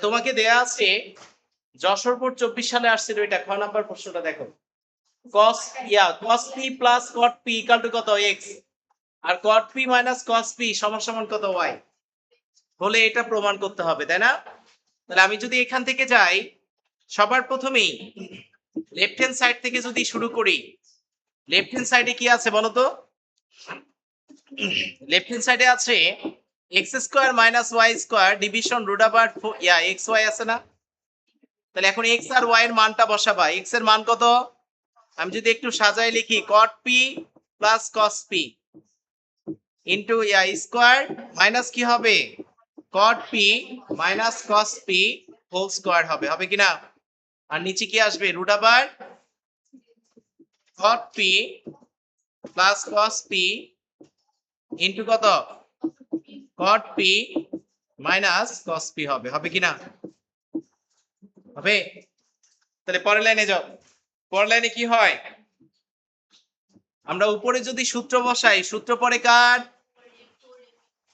তোমাকে দেয়া আছে যশোর বোর্ড 24 সালে আসছিল, এটা খ নাম্বার প্রশ্নটা দেখো। cos p plus cot p equal to কত x, আর cot p minus cos p সমান সমান কত y হলে এটা প্রমাণ করতে হবে, তাই না? তাহলে আমি যদি এখান থেকে যাই, সবার প্রথমেই লেফট হ্যান্ড সাইড থেকে যদি শুরু করি, লেফট হ্যান্ড সাইডে কি আছে বলো তো? লেফট হ্যান্ড সাইডে আছে X square minus Y square division root over X Y আছে না? তাহলে এখন এক্স আর ওয়াই এর মানটা বসাবা। এক্স এর মান কত? আমি যদি একটু সাজায় লিখি, cot p plus cos p into square minus কি হবে, cot p minus cos p whole square হবে, হবে কিনা? আর নিচে কি আসবে, root over cot p plus cos p into কত, cot p minus cos p হবে, হবে কিনা? হবে। তাহলে পরের লাইনে যাও। পরের লাইনে কি হয়, আমরা উপরে যদি সূত্র বসাই, সূত্র পরে কার,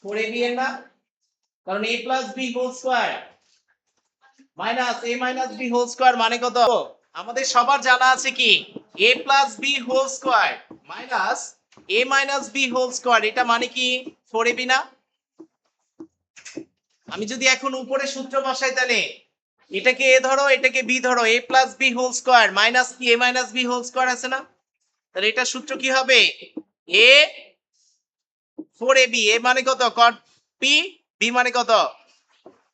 4ab এর না? কারণ a plus b whole square minus a minus b whole square মানে কত? আমাদের সবার জানা আছে কি, a plus b whole square minus a minus b whole square, এটা মানে কি 4ab না? আমি যদি এখন উপরে সূত্র বসাই, তাহলে এটাকে a ধরো, এটাকে b ধরো, a plus b whole square minus কি a minus b whole square আছে না? তাহলে এটা সূত্র কি হবে, a 4ab, a মানে কত cot p, b মানে কত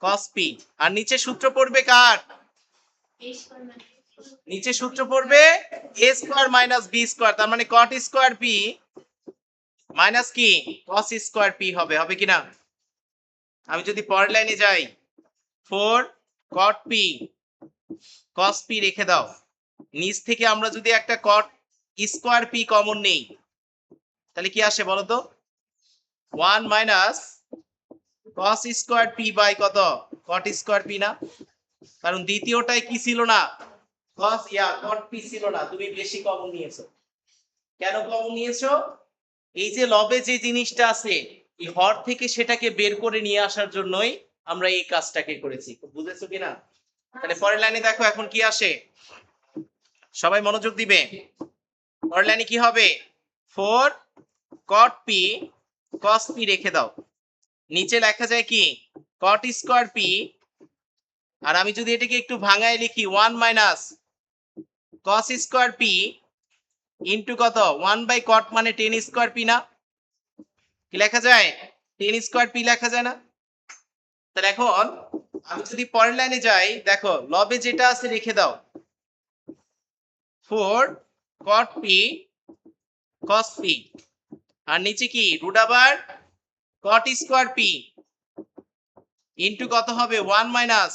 cos p, আর নিচে সূত্র পড়বে কার, নিচে সূত্র পড়বে a square minus b square, তার মানে cot স্কয়ার p মাইনাস কি cos স্কয়ার p হবে, হবে কিনা? আমি যদি পরের লাইনে যাই, 4 cot p cos p রেখে দাও, নিচ থেকে আমরা যদি একটা cot স্কয়ার p কমন নেই, তাহলে কি আসে বলো তো, 1 minus cos square p by কত cot স্কয়ার p না? কারণ দ্বিতীয়টায় কি ছিল না, cos cot p ছিল না, তুমি বেশি কমন নিয়েছো। কেন কমন নিয়েছো? এই যে লবে যে জিনিসটা আছে, এই হর থেকে সেটাকে বের করে নিয়ে আসার জন্যই আমরা এই কাজটাকে করেছি, বুঝেছো কিনা? তাহলে পরের লাইনে দেখো এখন কি আসে, সবাই মনোযোগ দিবে। পরের লাইনে কি হবে, 4 cot p cos p রেখে দাও, নিচে লেখা যায় কি cot স্কয়ার p, আর আমি যদি এটাকে একটু ভাঙায় লিখি 1 minus cos square p into কত 1 বাই cot মানে tan স্কয়ার p না? কি লেখা যায়, tan স্কয়ার p লেখা যায় না? তাহলে এখন আমি যদি পরের লাইনে যাই, দেখো লবে যেটা আছে রেখে দাও, 4 cot p cos p, আর নিচে কি root over cot square p into কত হবে 1 মাইনাস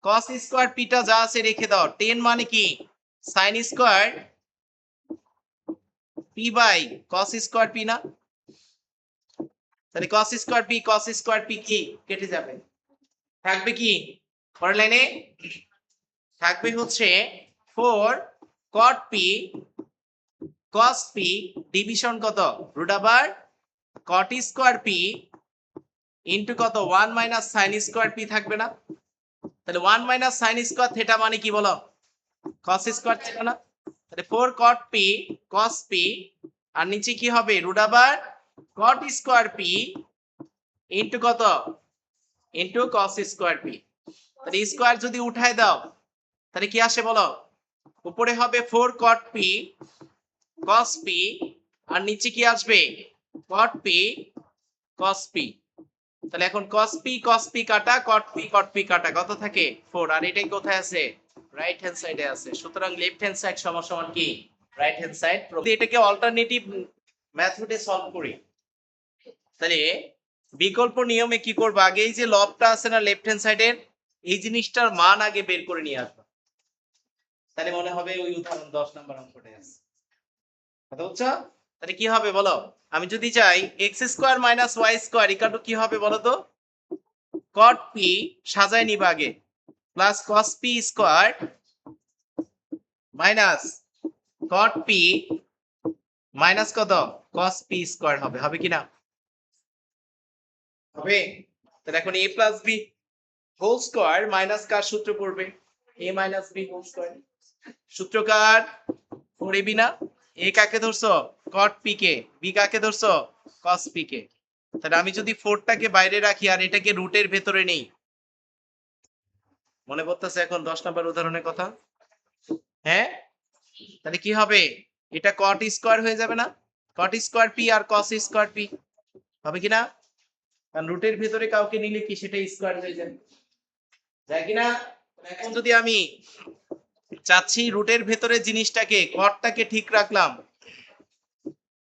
cos স্কয়ার p টা যা আছে রেখে দাও, 10 মানে কি sin square p by cos square p না? তাহলে cos স্কয়ার p কি কেটে যাবে, থাকবে কি পরের লাইনে, থাকবে হচ্ছে 4 cot p cos p division কত root over cot square p into কত 1 মাইনাস sin স্কয়ার p থাকবে না? তাহলে 1 মাইনাস sin স্কয়ার থিটা মানে কি বলো, cos স্কয়ার থিটা না? তাহলে 4 cot p cos p, আর নিচে কি হবে root over cot square p into কত ইন্টু cos স্কয়ার p। তাহলে স্কয়ার যদি উঠায় দাও, তাহলে কি আসে বলো, উপরে হবে 4 cot p cos p, আর নিচে কি আসবে cot p cos p। তাহলে এখন cos p কাটা cot p কাটা, কত থাকে 4, আর এটাই কোথায় আছে, রাইট হ্যান্ড সাইডে আছে। সুতরাং লেফট হ্যান্ড সাইড সমান সমান কি রাইট হ্যান্ড সাইড। যদি এটাকে অল্টারনেটিভ মেথডে সলভ করি, তাহলে বিকল্প নিয়মে কি করব, আগে এই যে লবটা আছে না লেফট হ্যান্ড সাইডের, এই জিনিসটার মান আগে বের করে নিয়ে আসবো, তাহলে মনে হবে ওই উদাহরণ 10 নাম্বার অঙ্কটাই আছে, কথা বুঝছো? তাহলে কি হবে বলো, আমি যদি চাই x square minus y square equal to কি হবে বলো তো, cot p সাজায় নিবা আগে plus cos p square minus cot p minus কত cos p স্কয়ার হবে, হবে কিনা? হবে। তাহলে এখন a plus b whole square minus কার সূত্র পড়বে a minus b whole square সূত্রকার 4ab না a কাকে ধরছো cot p কে b কাকে ধরছো cos p কে তাহলে আমি যদি 4 টাকে বাইরে রাখি আর এটাকে রুটের ভেতরে নেই মনে পড়তেছে এখন 10 নম্বর উদাহরণের কথা হ্যাঁ তাহলে কি হবে এটা cot স্কয়ার হয়ে যাবে না cot স্কয়ার p আর cos স্কয়ার p হবে কি না কারণ রুটের ভেতরে কাউকে নিলে কি সেটা স্কয়ার হয়ে যাবে যায় কি না এখন যদি আমি চাচ্ছি রুটের ভেতরে জিনিসটাকে কটটাকে ঠিক রাখলাম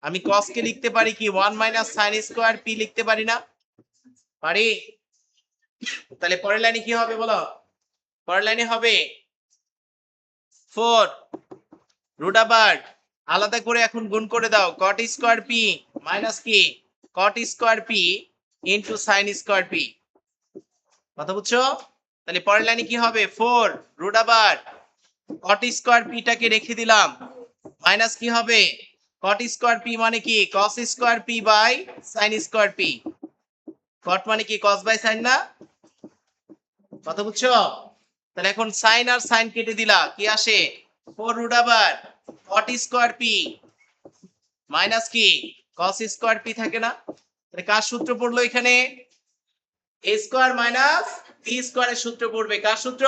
আমি cos কে লিখতে পারি কি 1 মাইনাস sin স্কয়ার p লিখতে পারি না পারি তাহলে পরের লাইনে কি হবে বলো পরের লাইনে হবে 4 রুট আবার আলাদা করে এখন গুণ করে দাও cot স্কয়ার p মাইনাস কি cot square p into sin square p কথা বুঝছো তাহলে পরের লাইনে কি হবে 4 রুট আবার cot স্কয়ার p টাকে রেখে দিলাম মাইনাস কি হবে cot স্কয়ার p মানে কি cos square p by sin square p cot মানে কি cos বাই sin না কথা বুঝছো তাহলে এখন sin আর sin কেটে দিলা কি আসে 4 রুট আবার cot স্কয়ার p মাইনাস কি cos স্কয়ার p থাকে না তাহলে কার সূত্র পড়লো এখানে a স্কয়ার মাইনাস b স্কয়ারের সূত্র পড়বে কার সূত্র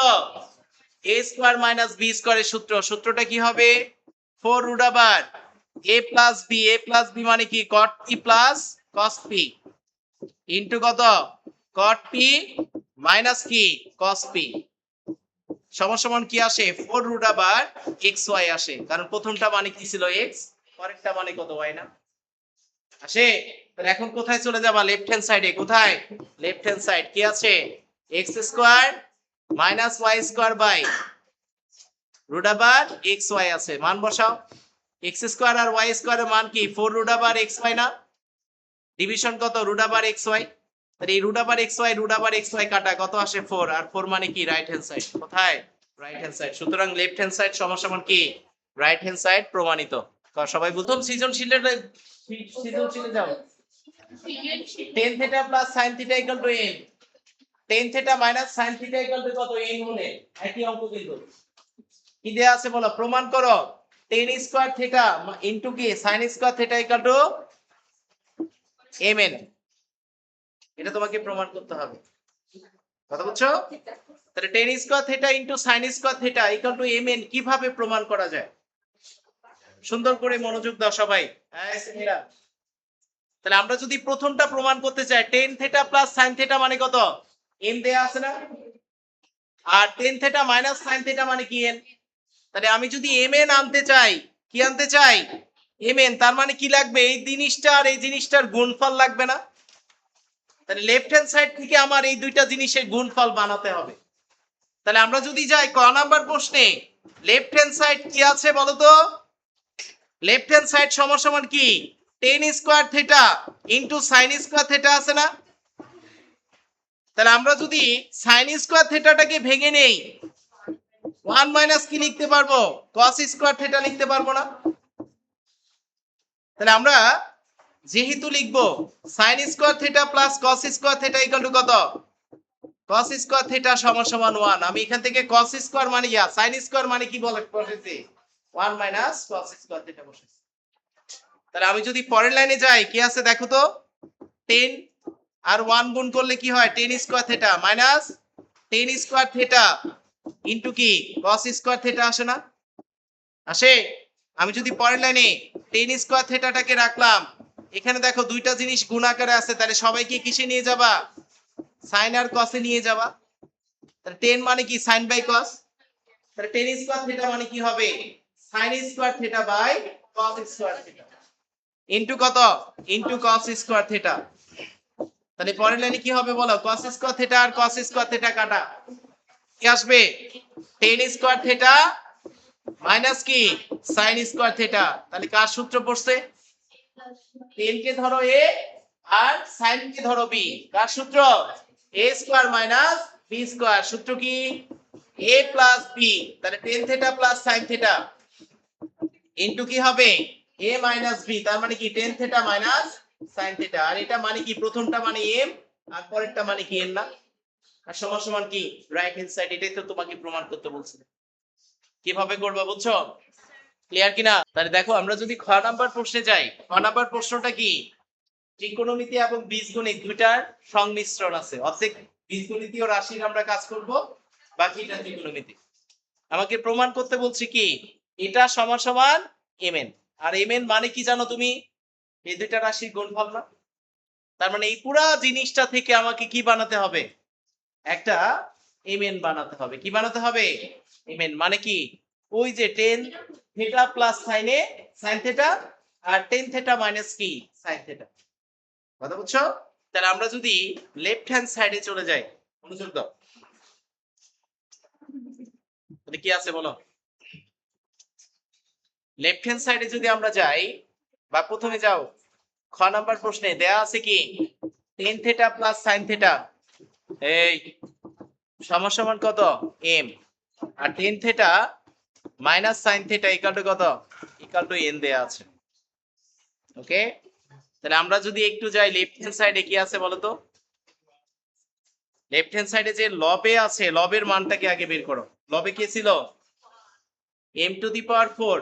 a স্কয়ার মাইনাস b স্কয়ারের সূত্র সূত্রটা কি হবে 4 রুট আবার a প্লাস b মানে কি cot p plus cos p into কত cot p মাইনাস কি cos p সমান কি আসে 4 রুট আবার xy আসে কারণ প্রথমটা মানে কি ছিল x পরেরটা মানে কত y না আসে তাহলে এখন কোথায় চলে যাবা লেফট হ্যান্ড সাইডে কোথায় লেফট হ্যান্ড সাইড কি আছে x square minus y square by root আবার xy আছে মান বসাও x স্কয়ার আর y স্কয়ারের মান কি 4 রুট আবার xy না ডিভিশন কত রুট আবার xy তাহলে এই রুট আবার xy কাটা কত আসে 4 আর 4 মানে কি রাইট হ্যান্ড সাইড কোথায় রাইট হ্যান্ড সাইড সুতরাং লেফট হ্যান্ড সাইড সমান কি রাইট হ্যান্ড সাইড প্রমাণিত সবাই প্রথম সৃজনশীলে যাও tan theta plus sin theta equal to n tan theta minus sin theta equal to কত n হলে একই অঙ্ক কিন্তু কি দেয়া আছে বলো প্রমাণ করো tan স্কয়ার থিটা ইনটু কি sin square theta equal two mn এটা তোমাকে প্রমাণ করতে হবে কথা বুঝছো তাহলে tan square theta into sin square theta equal two mn কিভাবে প্রমাণ করা যায় সুন্দর করে মনোযোগ দাও সবাই তাহলে আমরা যদি প্রথমটা প্রমাণ করতে চাই tan theta plus sin theta মানে কত m দেয়া আছে না আর tan theta minus sin theta মানে কি n তাহলে আমি যদি mn আনতে চাই কি আনতে চাই mn তার মানে কি লাগবে এই জিনিসটা আর এই জিনিসটার গুণফল লাগবে না তাহলে লেফট হ্যান্ড সাইড থেকে আমার এই দুইটা জিনিসের গুণফল বানাতে হবে তাহলে আমরা যদি যাই ক নাম্বার প্রশ্নে লেফট হ্যান্ড সাইড কি আছে বলো তো লেফট হ্যান্ড সাইড সমান কি tan square theta into sin square theta আছে না তাহলে আমরা যদি sin স্কয়ার থিটাটাকে ভেঙে নেই 1 মাইনাস কি লিখতে পারবো cos স্কয়ার থিটা লিখতে পারবো না তাহলে আমরা যেহেতু লিখবো sin square theta plus cos square theta equal to কত cos স্কয়ার থিটা সমান 1 আমি এখান থেকে cos স্কয়ার মানে sin স্কয়ার মানে কি বসেছি 1 মাইনাস cos স্কয়ার থিটা বসেছি তাহলে আমি যদি পরের লাইনে যাই কি আছে দেখো তো 10 আর 1 গুণ করলে কি হয় tan square theta minus tan square theta into কি cos স্কয়ার থিটা আসে না আসে আমি যদি পরের লাইনে tan স্কয়ার থিটাটাকে রাখলাম এখানে দেখো দুইটা জিনিস গুণ আকারে আছে তাহলে সবাইকে কিসে নিয়ে যাবা sin আর cos এ নিয়ে যাবা তাহলে 10 মানে কি sin বাই cos তাহলে tan স্কয়ার থিটা মানে কি হবে sin square theta by cos square theta into কত ইনটু cos স্কয়ার থিটা তাহলে পরের লাইনে কি হবে বলো cos স্কয়ার থিটা আর cos স্কয়ার থিটা কাটা কি আসবে tan স্কয়ার থিটা মাইনাস কি sin স্কয়ার থিটা তাহলে কার সূত্র পড়ছে tan কে ধরো a আর sin কে ধরো b কার সূত্র a square minus b square সূত্র কি a প্লাস b তাহলে tan theta plus sin theta into কি হবে a মাইনাস b তার মানে কি tan theta minus sin theta আর এটা মানে কি প্রথমটা মানে m আর পরেরটা মানে কি n না আর সমান সমান কি রাইট হ্যান্ড সাইড, এটাই তো তোমাকে প্রমাণ করতে বলছি। কিভাবে করবা বুঝছো? ক্লিয়ার কিনা? তাহলে দেখো আমরা যদি খ নাম্বার প্রশ্নে যাই, খ নাম্বার প্রশ্নটা কি, ত্রিকোণমিতি এবং বীজগণিত দুইটার সংমিশ্রণ আছে, অর্ধেক বীজগণিতীয় রাশির আমরা কাজ করব, বাকিটা ত্রিকোণমিতি। আমাকে প্রমাণ করতে বলছি কি এটা সমান সমান mn, আর mn মানে কি জানো তুমি? এই দুইটা রাশির গুণফল না? তার মানে এই পুরা জিনিসটা থেকে আমাকে কি বানাতে হবে? একটা mn বানাতে হবে। কি বানাতে হবে? mn মানে কি ওই যে tan theta plus sin theta আর tan থিটা মাইনাস কি sin থিটা। কথা বুঝছো? তাহলে আমরা যদি লেফট হ্যান্ড সাইডে চলে যাই, মনোযোগ দাও, তাহলে কি আছে বলো? লেফট হ্যান্ড সাইডে যদি আমরা যাই, বা প্রথমে যাও, খ নাম্বার প্রশ্নে দেয়া আছে কি tan theta plus sin theta, এই সমান সমান কত m, আর tan theta minus sin theta equal to কত? ইকুয়াল টু n দেয়া আছে। ওকে, তাহলে আমরা যদি একটু যাই লেফট হ্যান্ড সাইডে কি আছে বলো তো? লেফট হ্যান্ড সাইডে যে লবে আছে, লবের মানটাকে আগে বের করো। লবে কি ছিল? m to the power 4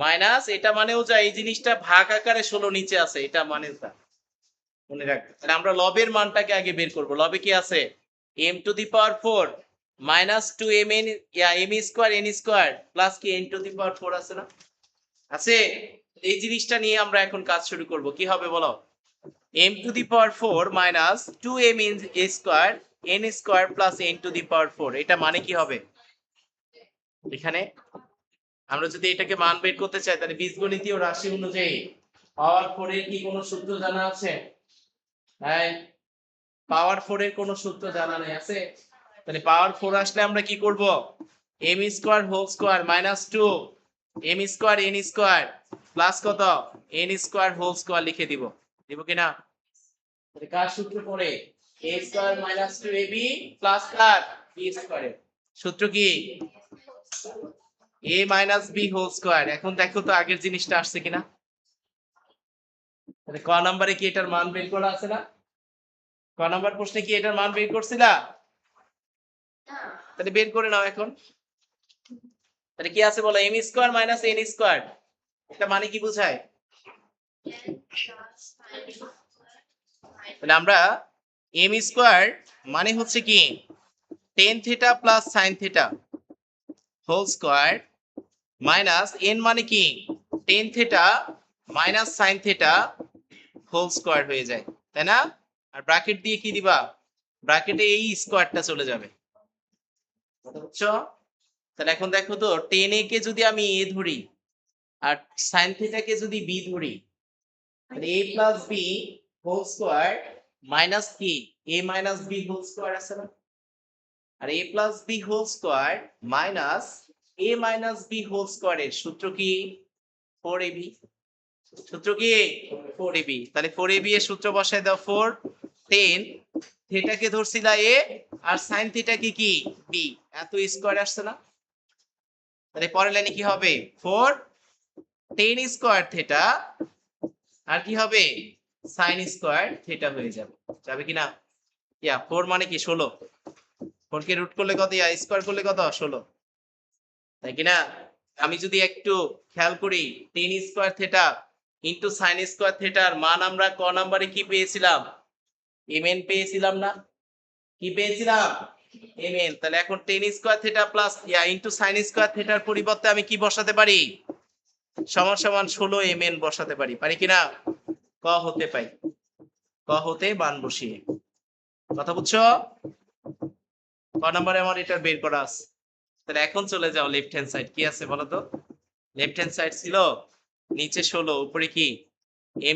minus, এটা মানেও যা এই জিনিসটা ভাগ আকারে 16 নিচে আছে, এটা মানে তা মনে রাখবে। তাহলে আমরা লবের মানটাকে আগে বের করব। লবে কি আছে? m to the power 4 minus 2mn m square n square plus কি n টু দি পাওয়ার 4 আছে না? আছে। এই জিনিসটা নিয়ে আমরা এখন কাজ শুরু করব। কি হবে বলো? m to the power 4 minus 2m square n square plus n to the power 4, এটা মানে কি হবে? এখানে আমরা যদি এটাকে মান বের করতে চাই, তাহলে বীজগণিতীয় রাশি অনুযায়ী পাওয়ার 4 এর কি কোনো সূত্র জানা আছে? হ্যাঁ, পাওয়ার 4 এর কোনো সূত্র জানা নেই, আছে? তাহলে পাওয়ার 4 আসলে আমরা কি করব? m square whole square minus 2 m square n square plus কত n স্কয়ার হোল স্কয়ার লিখে দিব। দিব কিনা? তাহলে কার সূত্র পড়ে? a square minus 2ab plus কার b স্কয়ার। সূত্র কি? a minus b whole square. এখন দেখো তো আগের জিনিসটা আসছে কিনা। তাহলে ক নম্বরে কি এটার মান বের করা আছে না? ক নম্বর প্রশ্নে কি এটার মান বের করছিলা? তাহলে বের করে নাও এখন। তাহলে কি আছে বলো? m square minus n square, এটা মানে কি বোঝায়? তাহলে আমরা m স্কয়ার মানে হচ্ছে কি tan theta plus sin theta whole square minus n মানে কি tan theta minus sin theta whole square হয়ে যায়, তাই না? আর ব্র্যাকেট দিয়ে কি দিবা? ব্র্যাকেটে এই স্কয়ারটা চলে যাবে। বুঝছো? তাহলে এখন দেখো তো, tan a কে যদি আমি a ধরি আর sin থিটা কে যদি b ধরি, তাহলে a plus b whole square minus কি a minus b whole square আছে না? আর a plus b whole square minus a minus b whole স্কয়ারের সূত্র কি? 4ab। সূত্র কি? 4ab। তাহলে 4ab এর সূত্র বসায় দাও। 4 tan থিটাকে ধরছিলা a আর sin থিটা কি b, এত স্কয়ার আসছে না? তাহলে পরের লাইনে কি হবে? 4 tan স্কয়ার থিটা আর কি হবে? sin স্কয়ার থিটা হয়ে যাবে। যাবে কিনা? 4 মানে কি 16, 4 কে রুট করলে কত, স্কয়ার করলে কত? 16, তাই কিনা? আমি যদি একটু খেয়াল করি, tan square theta into sin square থিটার মান আমরা ক নম্বরে কি পেয়েছিলাম? mn পেয়েছিলাম না? কি পেয়েছিলাম? mn। তাহলে এখন tan square theta plus into sin square থিটার পরিবর্তে আমি কি বসাতে পারি? সমান সমান 16 mn বসাতে পারি। পারি কিনা? ক হতে পাই, ক হতে মান বসিয়ে। কথা বুঝছো? ক নম্বরে আমার এটা বের করা আছে। তাহলে এখন চলে যাও লেফট হ্যান্ড সাইড, কি আছে বলো তো? লেফট হ্যান্ড সাইড ছিল নিচে 16, উপরে কি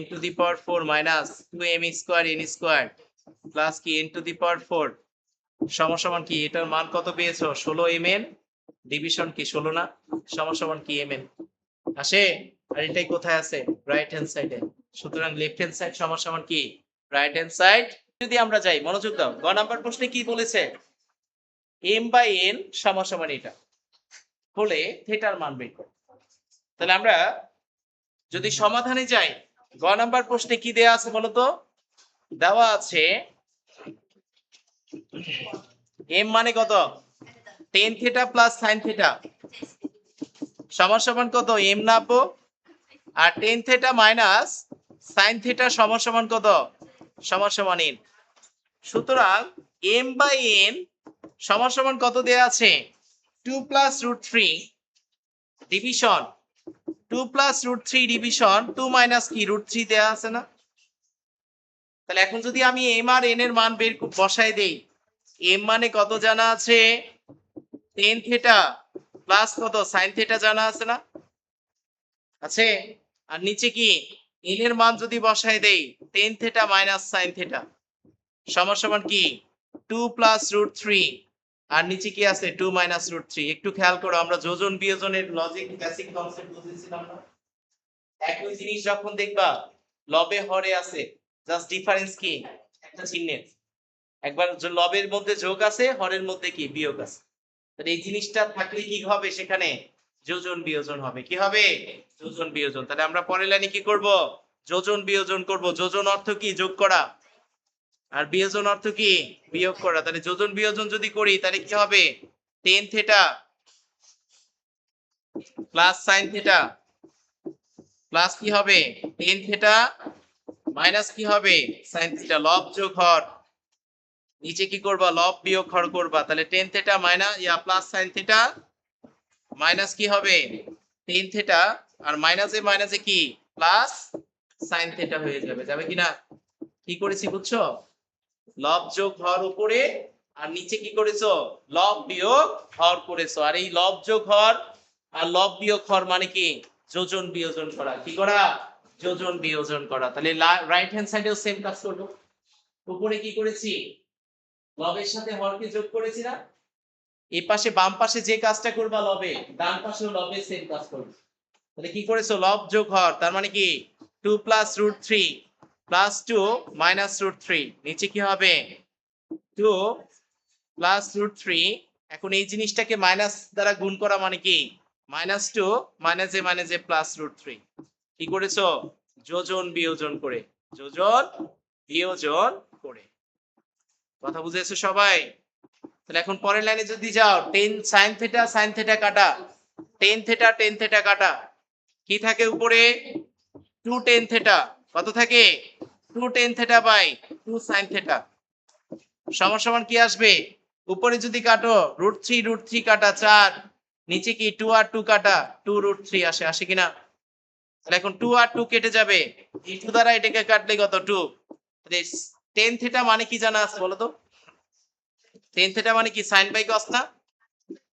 m to the power 4 minus 2m square n square plus কি n টু দি পাওয়ার 4 সমান সমান কি এটার মান কত পেয়েছো? 16 mn, ডিভিশন কি 16 না? সমান সমান কি mn আসে। আর এটাই কোথায় আছে? রাইট হ্যান্ড সাইডে। সুতরাং লেফট হ্যান্ড সাইড সমান সমান কি রাইট হ্যান্ড সাইড। যদি আমরা যাই, মনোযোগ দাও, গ নাম্বার প্রশ্নে কি বলেছে? m বাই n সমান সমান এটা হলে থিটার মান বের করো। তাহলে আমরা যদি সমাধানে যাই, গ নাম্বার প্রশ্নে কি দেয়া আছে বলতো? দেওয়া আছে এম মানে কত tan theta plus sine theta সমান সমান কত এম না আপু আর tan theta minus sine theta সমান সমান কত সমান সমান এন সুতরাং এম বাই এন সমান সমান কত দেয়া আছে 2 plus root three division 2 plus root three division 2 minus কি রুট থ্রি দেয়া আছে না তাহলে এখন যদি আমি এম আর এন এর মান বের বসাই দেই এম মানে কত জানা আছে টেন থিটা প্লাস কত সাইন থিটা জানা আছে না আছে আর নিচে কি এন এর মান যদি বসাই দেই ten theta minus sine theta সমান সমান কি 2 প্লাস রুট থ্রি আর নিচে কি আছে 2 মাইনাস রুট থ্রি একটু খেয়াল করো আমরা যোজন বিয়োজনের লজিক বেসিক কনসেপ্ট বুঝেছিলাম না একই জিনিস যখন দেখবা লবে হরে আছে জাস্ট ডিফারেন্স কি একটা চিহ্নের একবার লবের মধ্যে যোগ আছে হরের মধ্যে কি বিয়োগ আছে তাহলে এই জিনিসটা থাকলে কি হবে সেখানে যোজন বিয়োজন হবে কি হবে যোজন বিয়োজন তাহলে আমরা পরের লাইনে কি করব যোজন বিয়োজন করব যোজন অর্থ কি যোগ করা আর বিয়োজন অর্থ কি বিয়োগ করা তাহলে যোজন বিয়োজন যদি করি তাহলে কি হবে ten theta plus sine theta plus কি হবে টেন থিটা মাইনাস কি হবে সাইন থিটা লব যোগ হর নিচে কি করবা লব বিয়োগ হর করবা তাহলে ten theta minus plus sine theta minus কি হবে টেন থিটা আর মাইনাসে মাইনাসে কি প্লাস সাইন থিটা হয়ে যাবে যাবে কিনা কি করেছি বুঝছো লব যোগ হর উপরে আর নিচে কি করেছো লব বিয়োগ হর করেছো আর এই লব যোগ হর আর লব বিয়োগ হর মানে কি যোজন বিয়োজন করা কি করা যোজন বিয়োজন করা তাহলে রাইট হ্যান্ড সাইডেও সেম কাজ করব উপরে কি করেছি লবের সাথে হরকে যোগ করেছি না এই পাশে বাম পাশে যে কাজটা করবা লবে ডান পাশেও লবে সেম কাজ করবে তাহলে কি করেছো লব যোগ হর তার মানে কি 2 plus root three plus 2 minus root three নিচে কি হবে 2 প্লাস রুট থ্রি এখন এই জিনিসটাকে মাইনাস দ্বারা গুণ করা মানে কি মাইনাস 2 মাইনাস এ প্লাস রুট থ্রি কি করেছো যোজন বিয়োজন করে যোজন বিয়োজন করে কথা বুঝেছো সবাই তাহলে এখন পরের লাইনে যদি যাও টেন সাইন থিটা কাটা টেন থিটা কাটা কি থাকে উপরে 2 টেন থিটা কত থাকে 2 tan theta by 2 sine theta সমান সমান কি আসবে উপরে যদি কাটো রুট থ্রি কাটা 4 নিচে কি 2 আর 2 কাটা 2 রুট থ্রি আসে আসে কিনা তাহলে এখন 2 আর 2 কেটে যাবে এই 2 দ্বারা এটাকে কাটলে কত 2 তাহলে টেন থিটা মানে কি জানা আছে বলো তো টেন থিটা মানে কি সাইন বাই কস না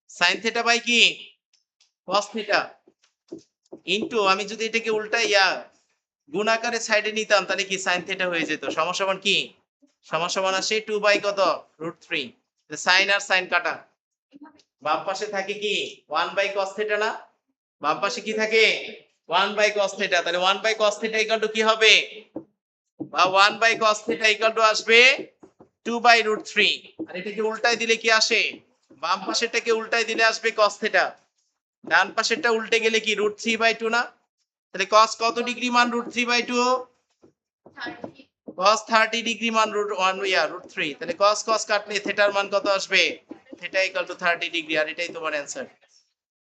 সাইন থিটা বাই কি কস থিটা ইনটু আমি যদি এটাকে উল্টাই গুণ আকারে সাইডে নিতাম তাহলে কি সাইন থিটা হয়ে যেত সমান সমান কি সমান সমান আসে 2 বাই কত রুট থ্রি সাইন আর সাইন কাটা বাম পাশে থাকে কি 1 বাই cos থিটা না বাম পাশে কি থাকে 1 বাই cos থিটা তাহলে 1 by cos theta equal to কি হবে বা 1 by cos theta equal to আসবে 2 বাই রুট থ্রি আর এটাকে উল্টাই দিলে কি আসে বাম পাশেরটাকে উল্টাই দিলে আসবে cos থিটা ডান পাশেরটা উল্টে গেলে কি রুট থ্রি বাই টু না তাহলে cos কত ডিগ্রি মান root three by two cos 30 degree মান রুট রুট থ্রি তাহলে cos কাটলে থিটার মান কত আসবে থিটা ইকুয়াল টু 30 ডিগ্রি আর এটাই তোমার অ্যান্সার